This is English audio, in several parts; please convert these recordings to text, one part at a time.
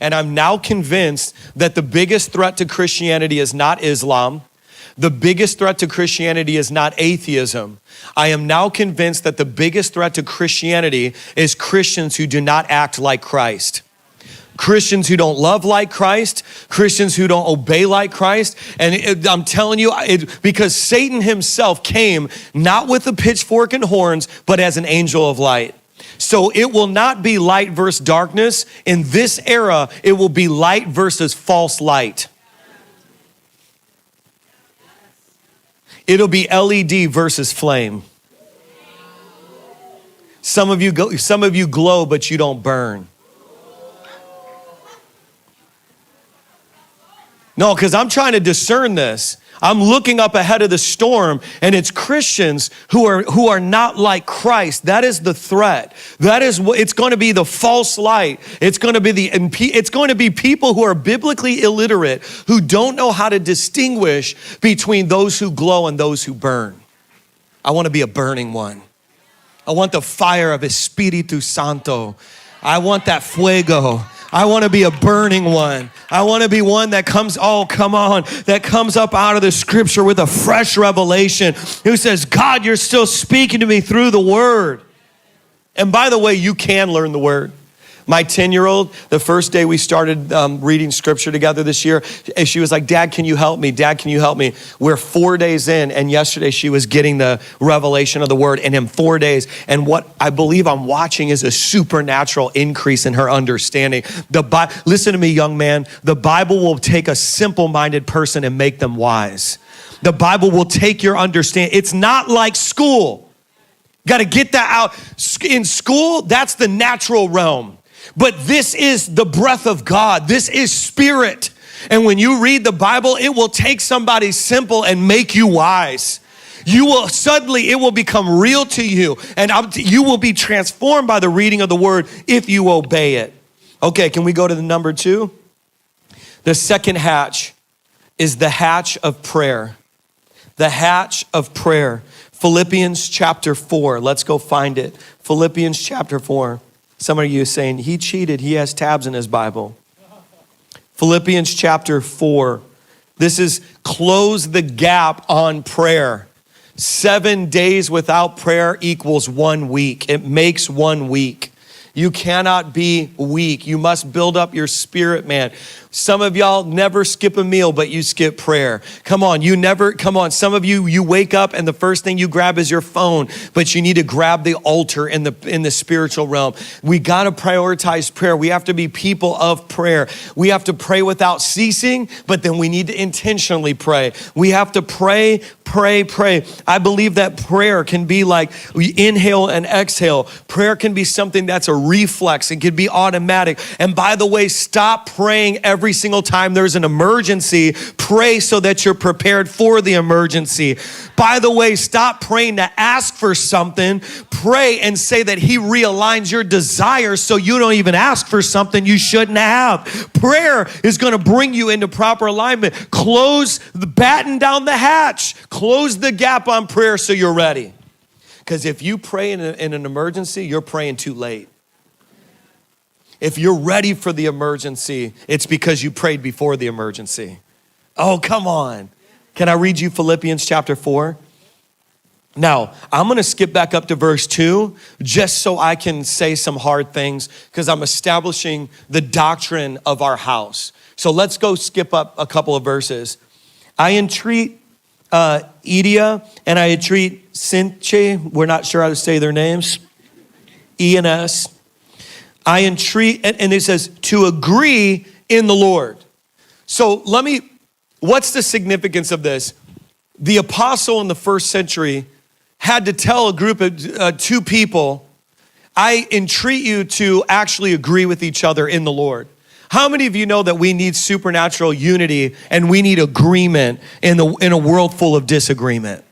And I'm now convinced that the biggest threat to Christianity is not Islam. The biggest threat to Christianity is not atheism. I am now convinced that the biggest threat to Christianity is Christians who do not act like Christ. Christians who don't love like Christ, Christians who don't obey like Christ. And I'm telling you, because Satan himself came not with a pitchfork and horns, but as an angel of light. So it will not be light versus darkness. In this era, it will be light versus false light. It'll be LED versus flame. Some of you glow, but you don't burn. No, because I'm trying to discern this. I'm looking up ahead of the storm, and it's Christians who are not like Christ. That is the threat. That is what it's going to be, the false light. It's going to be people who are biblically illiterate, who don't know how to distinguish between those who glow and those who burn. I want to be a burning one. I want the fire of Espiritu Santo. I want that fuego. I want to be a burning one. I want to be one that comes up out of the scripture with a fresh revelation, who says, God, you're still speaking to me through the word. And by the way, you can learn the word. My 10-year-old, the first day we started reading scripture together this year, she was like, Dad, can you help me? Dad, can you help me? We're 4 days in, and yesterday she was getting the revelation of the word, and in 4 days, and what I believe I'm watching is a supernatural increase in her understanding. Listen to me, young man, the Bible will take a simple-minded person and make them wise. The Bible will take your understanding. It's not like school. Got to get that out. In school, that's the natural realm. But this is the breath of God. This is spirit. And when you read the Bible, it will take somebody simple and make you wise. It will become real to you. And you will be transformed by the reading of the word if you obey it. Okay, can we go to the number 2? The second hatch is the hatch of prayer. The hatch of prayer. Philippians chapter 4. Let's go find it. Philippians chapter 4. Some of you are saying, he cheated. He has tabs in his Bible. Philippians chapter 4. This is close the gap on prayer. 7 days without prayer equals 1 week. It makes 1 week. You cannot be weak. You must build up your spirit, man. Some of y'all never skip a meal, but you skip prayer. Come on. Some of you wake up and the first thing you grab is your phone, but you need to grab the altar in the spiritual realm. We got to prioritize prayer. We have to be people of prayer. We have to pray without ceasing, but then we need to intentionally pray. We have to pray. I believe that prayer can be like we inhale and exhale. Prayer can be something that's a reflex. It can be automatic. And by the way, stop praying every single time there's an emergency. Pray so that you're prepared for the emergency. By the way, stop praying to ask for something. Pray and say that he realigns your desires so you don't even ask for something you shouldn't have. Prayer is going to bring you into proper alignment. Batten down the hatch. Close the gap on prayer so you're ready. Because if you pray in an emergency, you're praying too late. If you're ready for the emergency, it's because you prayed before the emergency. Oh, come on. Can I read you Philippians chapter 4? Now, I'm going to skip back up to verse 2 just so I can say some hard things because I'm establishing the doctrine of our house. So let's go skip up a couple of verses. I entreat Edia and I entreat Synche. We're not sure how to say their names. E and S. I entreat, and it says, to agree in the Lord. So what's the significance of this? The apostle in the first century had to tell a group of 2 people, I entreat you to actually agree with each other in the Lord. How many of you know that we need supernatural unity and we need agreement in a world full of disagreement?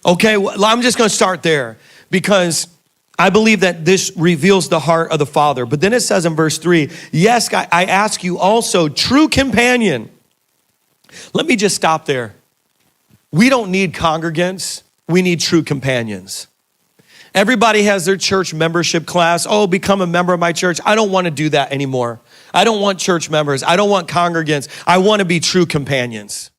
Okay, well, I'm just going to start there because I believe that this reveals the heart of the Father. But then it says in verse 3, yes, I ask you also, true companion. Let me just stop there. We don't need congregants. We need true companions. Everybody has their church membership class. Oh, become a member of my church. I don't want to do that anymore. I don't want church members. I don't want congregants. I want to be true companions.